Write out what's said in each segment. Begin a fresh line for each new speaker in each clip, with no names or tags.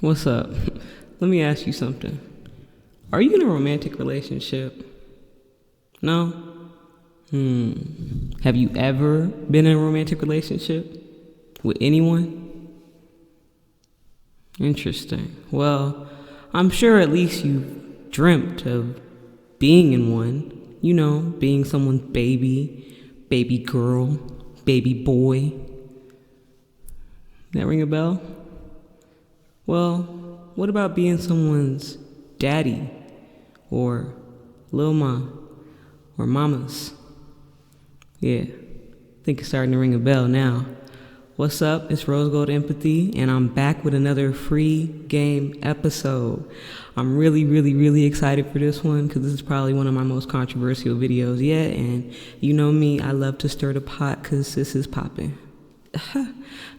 What's up? Let me ask you something. Are you in a romantic relationship? No? Have you ever been in a romantic relationship with anyone? Interesting. Well, I'm sure at least you've dreamt of being in one. You know, being someone's baby girl, baby boy. That ring a bell? Well, what about being someone's daddy or lil ma or mamas? Yeah, I think it's starting to ring a bell now. What's up? It's Rose Gold Empathy, and I'm back with another free game episode. I'm really excited for this one because this is probably one of my most controversial videos yet, and you know me, I love to stir the pot because this is popping.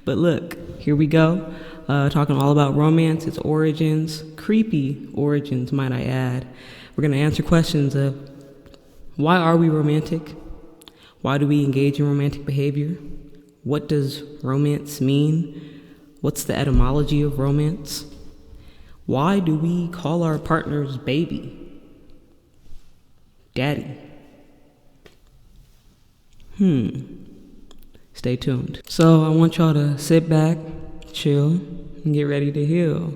But look, here we go. Talking all about romance, its origins, creepy origins, might I add. We're going to answer questions of why are we romantic? Why do we engage in romantic behavior? What does romance mean? What's the etymology of romance? Why do we call our partners baby? Daddy? Stay tuned. So I want y'all to sit back, chill, and get ready to heal.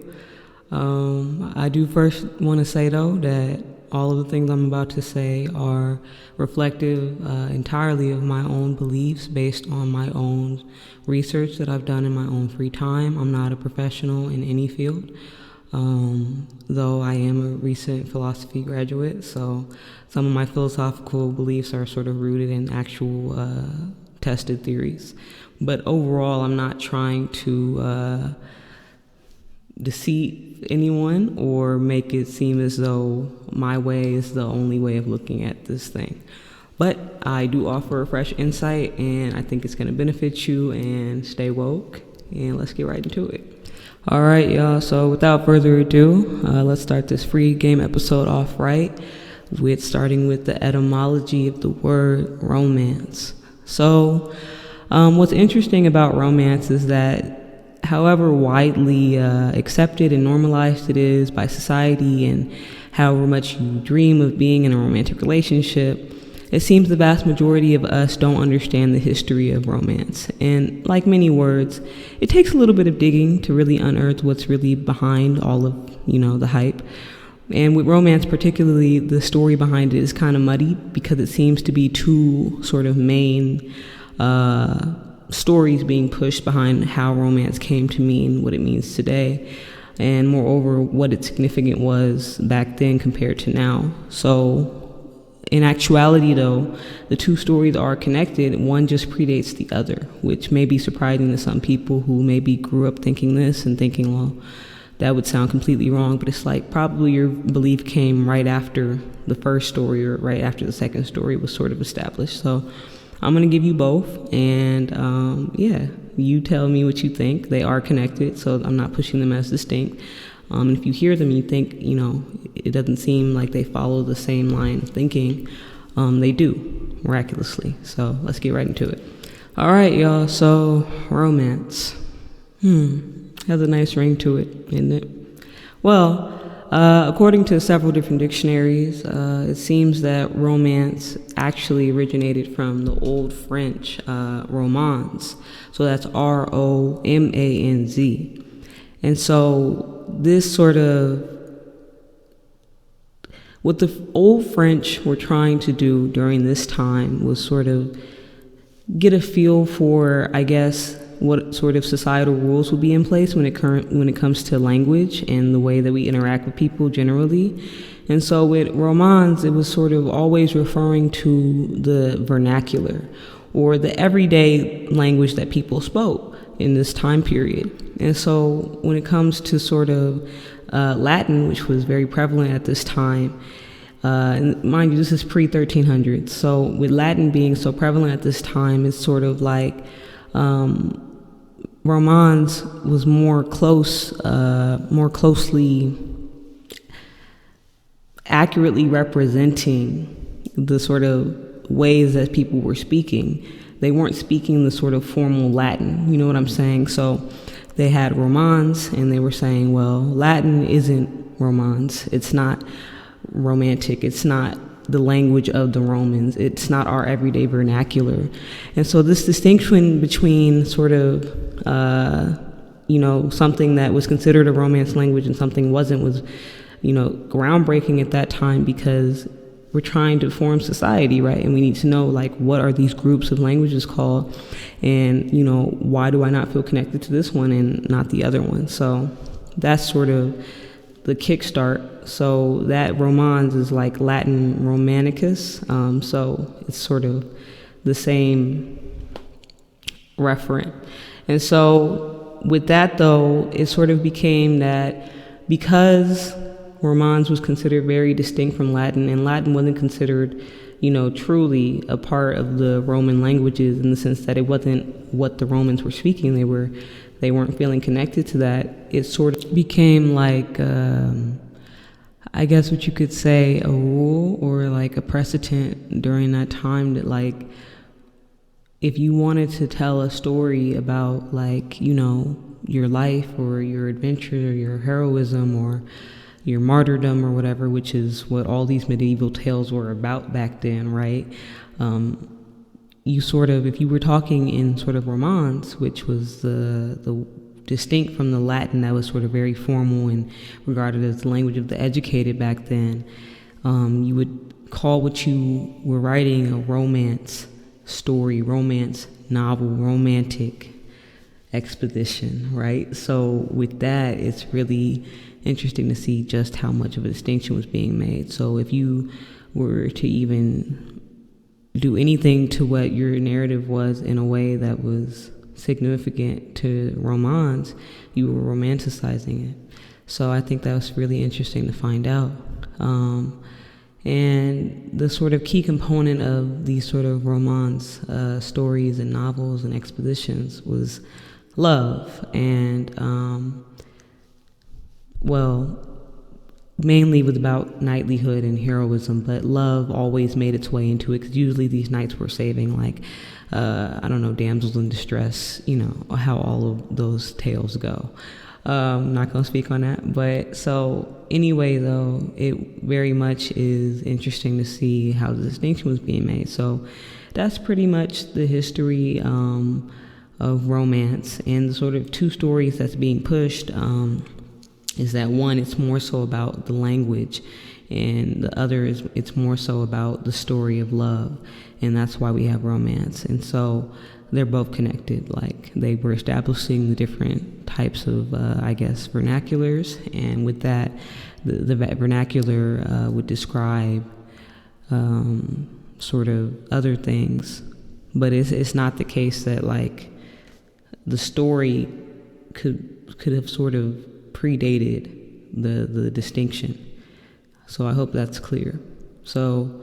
I do first want to say, though, that all of the things I'm about to say are reflective entirely of my own beliefs based on my own research that I've done in my own free time. I'm not a professional in any field, though I am a recent philosophy graduate, so some of my philosophical beliefs are sort of rooted in actual tested theories. But overall, I'm not trying to deceive anyone or make it seem as though my way is the only way of looking at this thing. But I do offer a fresh insight, and I think it's going to benefit you. And stay woke, and let's get right into it. All right, y'all. So without further ado, let's start this free game episode off right with starting with the etymology of the word romance. So what's interesting about romance is that however widely accepted and normalized it is by society and however much you dream of being in a romantic relationship, it seems the vast majority of us don't understand the history of romance. And like many words, it takes a little bit of digging to really unearth what's really behind all of, the hype. And with romance particularly, the story behind it is kind of muddy because it seems to be two sort of main stories being pushed behind how romance came to mean what it means today, and moreover what its significance was back then compared to now. So in actuality, though, the two stories are connected. One just predates the other, which may be surprising to some people who maybe grew up thinking this and thinking, well, that would sound completely wrong. But it's like probably your belief came right after the first story or right after the second story was sort of established. So I'm going to give you both, and you tell me what you think. They are connected, so I'm not pushing them as distinct. And if you hear them and you think, it doesn't seem like they follow the same line of thinking, they do, miraculously. So let's get right into it. All right, y'all, so romance. Has a nice ring to it, isn't it? Well, according to several different dictionaries, it seems that romance actually originated from the Old French romance. So that's R-O-M-A-N-Z. And so this sort of, what the Old French were trying to do during this time was sort of get a feel for, I guess, what sort of societal rules will be in place when it comes to language and the way that we interact with people generally. And so with romance, it was sort of always referring to the vernacular or the everyday language that people spoke in this time period. And so when it comes to sort of Latin, which was very prevalent at this time, and mind you, this is pre-1300s. So with Latin being so prevalent at this time, it's sort of like romance was more closely accurately representing the sort of ways that people were speaking. They weren't speaking the sort of formal Latin, you know what I'm saying? So they had Romance, and they were saying, well, Latin isn't Romance. It's not romantic. It's not the language of the Romans. It's not our everyday vernacular. And so this distinction between sort of, something that was considered a Romance language and something wasn't was, groundbreaking at that time, because we're trying to form society, right? And we need to know, like, what are these groups of languages called? And, why do I not feel connected to this one and not the other one? So that's sort of the kickstart. So that Romance is like Latin Romanicus. So it's sort of the same referent. And so with that, though, it sort of became that because Romance was considered very distinct from Latin, and Latin wasn't considered, truly a part of the Roman languages, in the sense that it wasn't what the Romans were speaking. They weren't feeling connected to that. It sort of became like, I guess what you could say, a rule or like a precedent during that time, that like, if you wanted to tell a story about, like, your life or your adventure or your heroism or your martyrdom or whatever, which is what all these medieval tales were about back then, right? You sort of, if you were talking in sort of Romance, which was the distinct from the Latin that was sort of very formal and regarded as the language of the educated back then, you would call what you were writing a romance story, romance novel, romantic exposition, right? So with that, it's really interesting to see just how much of a distinction was being made. So if you were to even do anything to what your narrative was in a way that was significant to Romance, you were romanticizing it. So I think that was really interesting to find out. And the sort of key component of these sort of Romance stories and novels and expositions was love. And mainly was about knightlyhood and heroism, but love always made its way into it, because usually these knights were saving, like, damsels in distress, how all of those tales go. I'm not going to speak on that. But so anyway, though, it very much is interesting to see how the distinction was being made. So that's pretty much the history of Romance. And the sort of two stories that's being pushed is that one, it's more so about the language, and the other is it's more so about the story of love, and that's why we have Romance. And so they're both connected. Like, they were establishing the different types of vernaculars, and with that, the vernacular would describe sort of other things, but it's not the case that, like, the story could have sort of predated the distinction. So I hope that's clear. So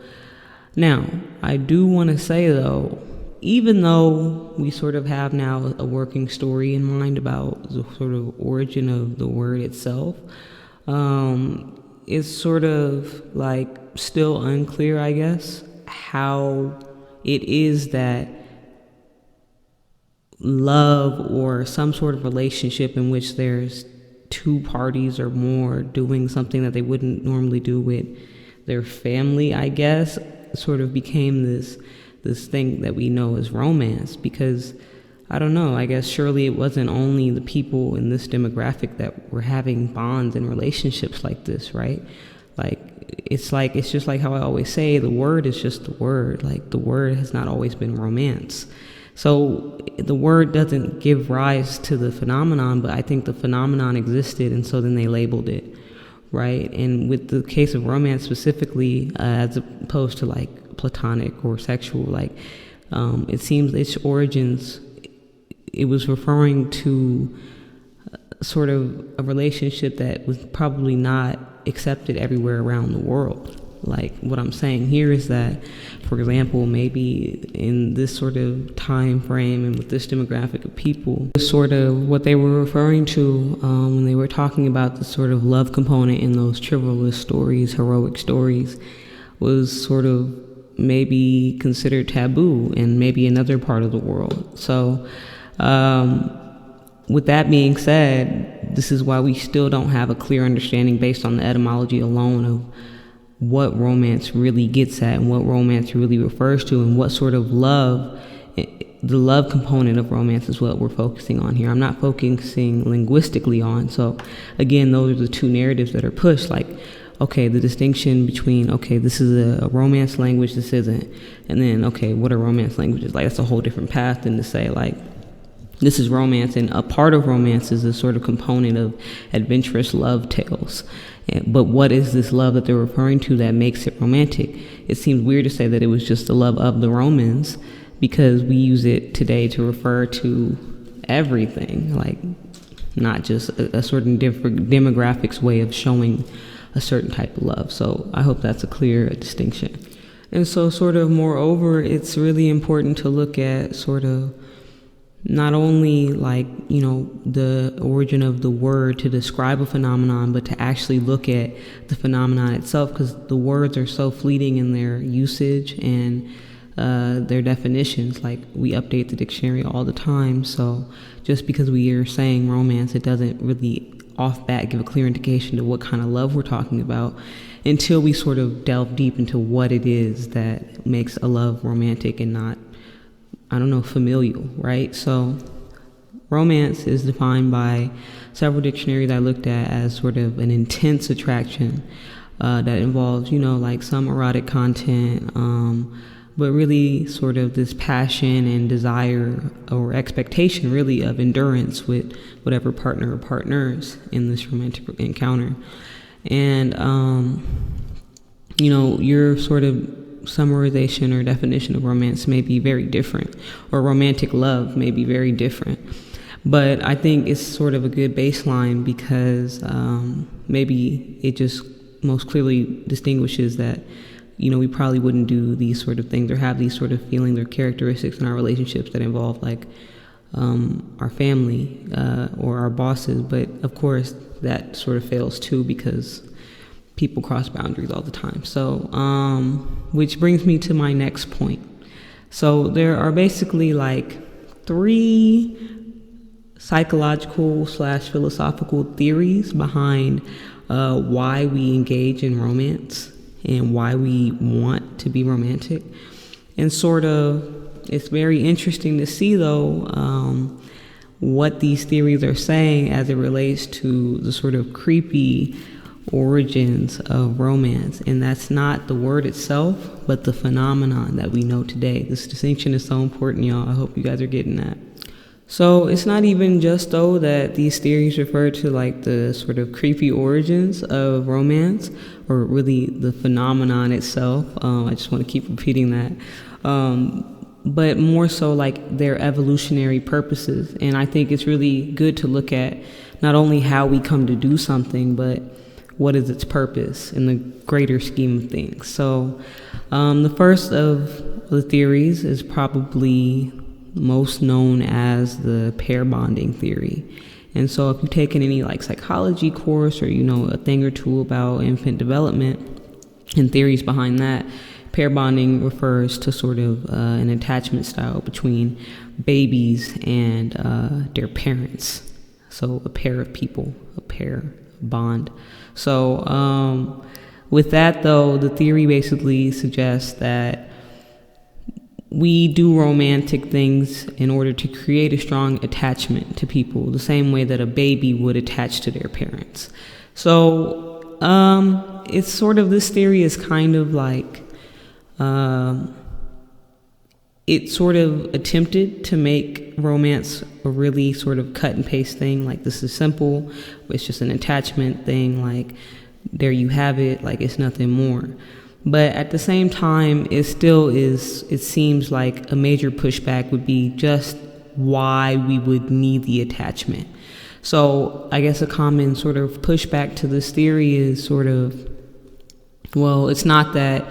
now, I do want to say, though, even though we sort of have now a working story in mind about the sort of origin of the word itself, it's sort of like still unclear, I guess, how it is that love or some sort of relationship in which there's two parties or more doing something that they wouldn't normally do with their family, I guess, sort of became this thing that we know as romance. Because I don't know, I guess surely it wasn't only the people in this demographic that were having bonds and relationships like this, right? It's just like how I always say, the word is just the word. Like, the word has not always been romance. So the word doesn't give rise to the phenomenon, but I think the phenomenon existed, and so then they labeled it, right? And with the case of romance specifically, as opposed to like platonic or sexual, it seems its origins, it was referring to sort of a relationship that was probably not accepted everywhere around the world. Like, what I'm saying here is that, for example, maybe in this sort of time frame and with this demographic of people, sort of what they were referring to when they were talking about the sort of love component in those chivalrous stories, heroic stories, was sort of maybe considered taboo in maybe another part of the world. So with that being said, this is why we still don't have a clear understanding based on the etymology alone of what romance really gets at and what romance really refers to, and what sort of love, the love component of romance is what we're focusing on here. I'm not focusing linguistically on. So again, those are the two narratives that are pushed. Like, okay, the distinction between, okay, this is a romance language, this isn't. And then, okay, what are romance languages? Like, that's a whole different path than to say, like, this is romance, and a part of romance is a sort of component of adventurous love tales. But what is this love that they're referring to that makes it romantic? It seems weird to say that it was just the love of the Romans, because we use it today to refer to everything, like not just a certain different demographics way of showing a certain type of love. So I hope that's a clear distinction. And so sort of moreover, it's really important to look at sort of not only like, you know, the origin of the word to describe a phenomenon, but to actually look at the phenomenon itself, because the words are so fleeting in their usage and their definitions. Like, we update the dictionary all the time, so just because we are saying romance, it doesn't really off bat give a clear indication to what kind of love we're talking about until we sort of delve deep into what it is that makes a love romantic and not, I don't know, familial, right? So romance is defined by several dictionaries I looked at as sort of an intense attraction that involves, you know, like some erotic content, but really sort of this passion and desire or expectation really of endurance with whatever partner or partners in this romantic encounter. And, you know, your sort of summarization or definition of romance may be very different, or romantic love may be very different. But I think it's sort of a good baseline because maybe it just most clearly distinguishes that, you know, we probably wouldn't do these sort of things or have these sort of feelings or characteristics in our relationships that involve like our family or our bosses. But of course, that sort of fails too because people cross boundaries all the time. So, which brings me to my next point. So there are basically like 3 psychological / philosophical theories behind why we engage in romance and why we want to be romantic. And sort of, it's very interesting to see though what these theories are saying as it relates to the sort of creepy origins of romance. And that's not the word itself, but the phenomenon that we know today. This distinction is so important, y'all. I hope you guys are getting that. So it's not even just though that these theories refer to like the sort of creepy origins of romance, or really the phenomenon itself. I just want to keep repeating that. But more so like their evolutionary purposes. And I think it's really good to look at not only how we come to do something, but what is its purpose in the greater scheme of things. So the first of the theories is probably most known as the pair bonding theory. And so if you've taken any like psychology course or, you know, a thing or two about infant development and theories behind that, pair bonding refers to sort of an attachment style between babies and their parents. So a pair of people, a pair bond. So with that though, the theory basically suggests that we do romantic things in order to create a strong attachment to people, the same way that a baby would attach to their parents. So it's sort of, this theory is kind of like, it sort of attempted to make romance a really sort of cut and paste thing. Like, this is simple, it's just an attachment thing, like there you have it, like it's nothing more. But at the same time, it still is, it seems like a major pushback would be just why we would need the attachment. So I guess a common sort of pushback to this theory is sort of, well, it's not that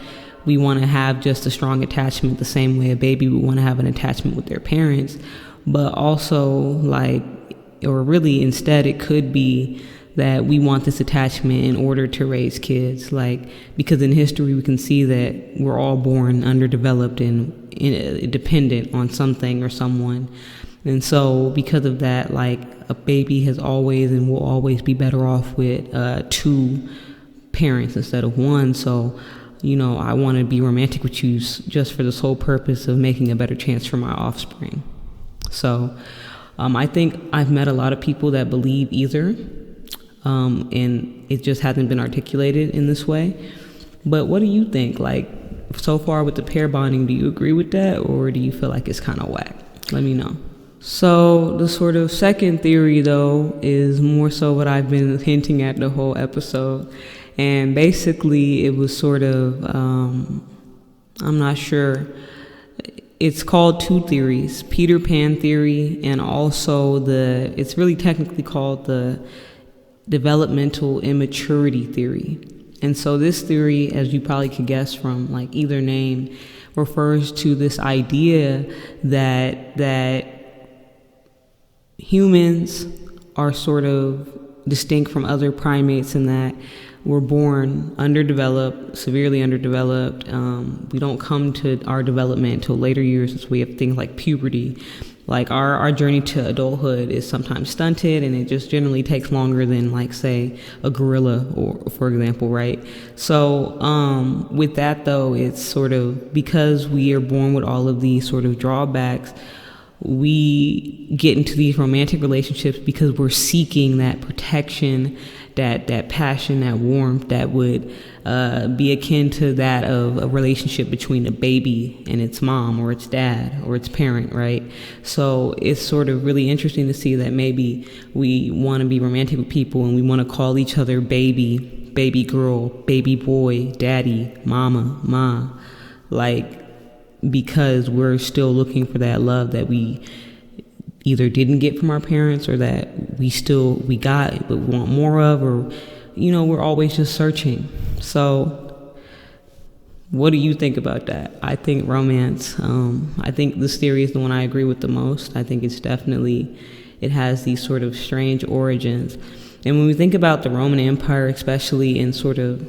we want to have just a strong attachment the same way a baby would want to have an attachment with their parents, but also like, or really instead it could be that we want this attachment in order to raise kids, like, because in history we can see that we're all born underdeveloped and dependent on something or someone. And so because of that, like, a baby has always and will always be better off with two parents instead of one. So, I want to be romantic with you just for the sole purpose of making a better chance for my offspring. So I think I've met a lot of people that believe either, and it just hasn't been articulated in this way. But what do you think? Like, so far with the pair bonding, do you agree with that, or do you feel like it's kind of whack? Let me know. So the sort of second theory, though, is more so what I've been hinting at the whole episode. And basically, it was sort of, I'm not sure. It's called two theories, Peter Pan theory, and also it's really technically called the developmental immaturity theory. And so this theory, as you probably could guess from like either name, refers to this idea that humans are sort of distinct from other primates in that we're born underdeveloped, severely underdeveloped. We don't come to our development until later years, as we have things like puberty. Like our journey to adulthood is sometimes stunted, and it just generally takes longer than, like, say, a gorilla, or for example, right? So with that, though, it's sort of because we are born with all of these sort of drawbacks, we get into these romantic relationships because we're seeking that protection, that passion, that warmth that would be akin to that of a relationship between a baby and its mom or its dad or its parent, right? So it's sort of really interesting to see that maybe we want to be romantic with people and we want to call each other baby girl, baby boy, daddy, mama, ma, like, because we're still looking for that love that we either didn't get from our parents, or that we got but want more of, or we're always just searching. So what do you think about that? I think romance, I think this theory is the one I agree with the most. I think it has these sort of strange origins. And when we think about the Roman Empire, especially in sort of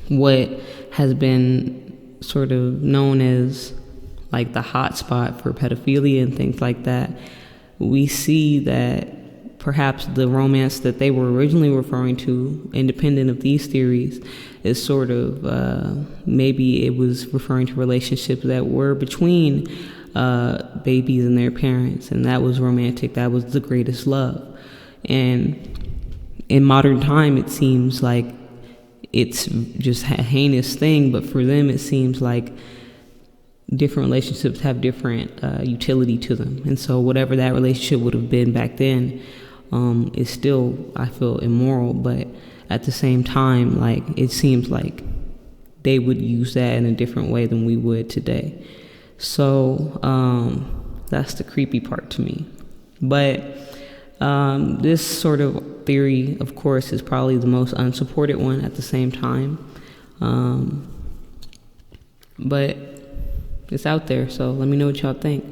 what has been sort of known as like the hot spot for pedophilia and things like that, we see that perhaps the romance that they were originally referring to, independent of these theories, is sort of maybe it was referring to relationships that were between babies and their parents, and that was romantic. That was the greatest love. And in modern time, it seems like it's just a heinous thing, but for them it seems like different relationships have different utility to them. And so whatever that relationship would have been back then is still, I feel, immoral, but at the same time, like, it seems like they would use that in a different way than we would today. So that's the creepy part to me. But this sort of theory, of course, is probably the most unsupported one at the same time. But it's out there, so let me know what y'all think.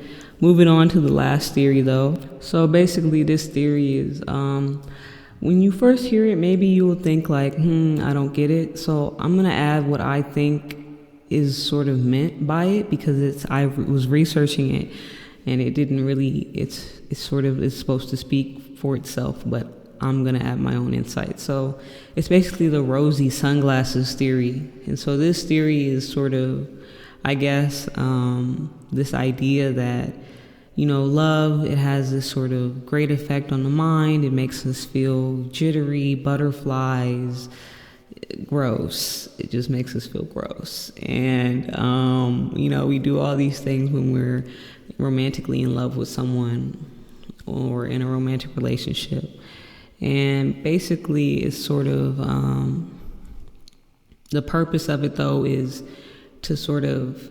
Moving on to the last theory, though. So basically, this theory is, when you first hear it, maybe you will think like, I don't get it. So I'm going to add what I think is sort of meant by it, because I was researching it, and it didn't really, it's supposed to speak for itself, but I'm going to add my own insight. So it's basically the rosy sunglasses theory. And so this theory is sort of, I guess, this idea that, love, it has this sort of great effect on the mind. It makes us feel jittery, butterflies, gross. It just makes us feel gross. And, we do all these things when we're romantically in love with someone or in a romantic relationship. And basically, it's sort of, the purpose of it, though, is to sort of,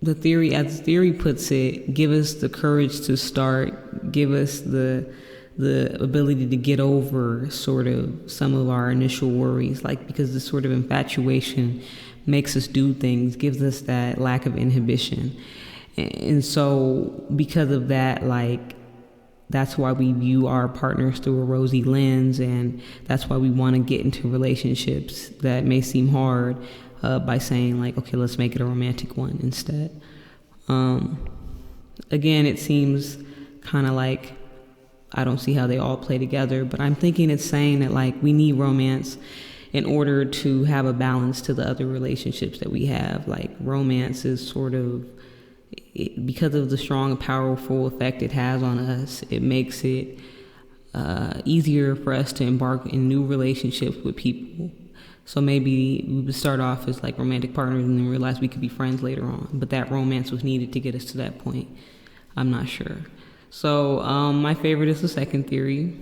the theory, as the theory puts it, give us the courage to start, give us the ability to get over sort of some of our initial worries, like, because this sort of infatuation makes us do things, gives us that lack of inhibition. And so because of that, like, that's why we view our partners through a rosy lens, and that's why we want to get into relationships that may seem hard, by saying like, okay, let's make it a romantic one instead. Again, it seems kind of like, I don't see how they all play together, but I'm thinking it's saying that like we need romance in order to have a balance to the other relationships that we have. Like romance is sort of, because of the strong and powerful effect it has on us, it makes it easier for us to embark in new relationships with people. So maybe we would start off as like romantic partners and then realize we could be friends later on. But that romance was needed to get us to that point. I'm not sure. So my favorite is the second theory,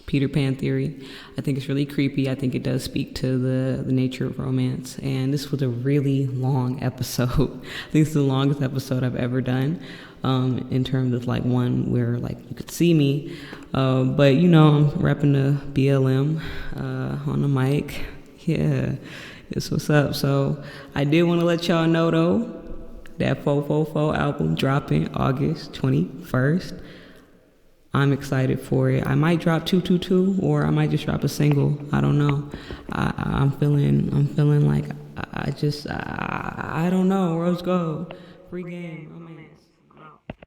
Peter Pan theory. I think it's really creepy. I think it does speak to the nature of romance. And this was a really long episode. I think it's the longest episode I've ever done, in terms of like one where like you could see me. But you know, I'm repping the BLM on the mic. Yeah, it's what's up. So I did want to let y'all know though, that 444 album dropping August 21st. I'm excited for it. I might drop 222 or I might just drop a single. I don't know. I'm feeling like I don't know. Rose gold. Free game, romance.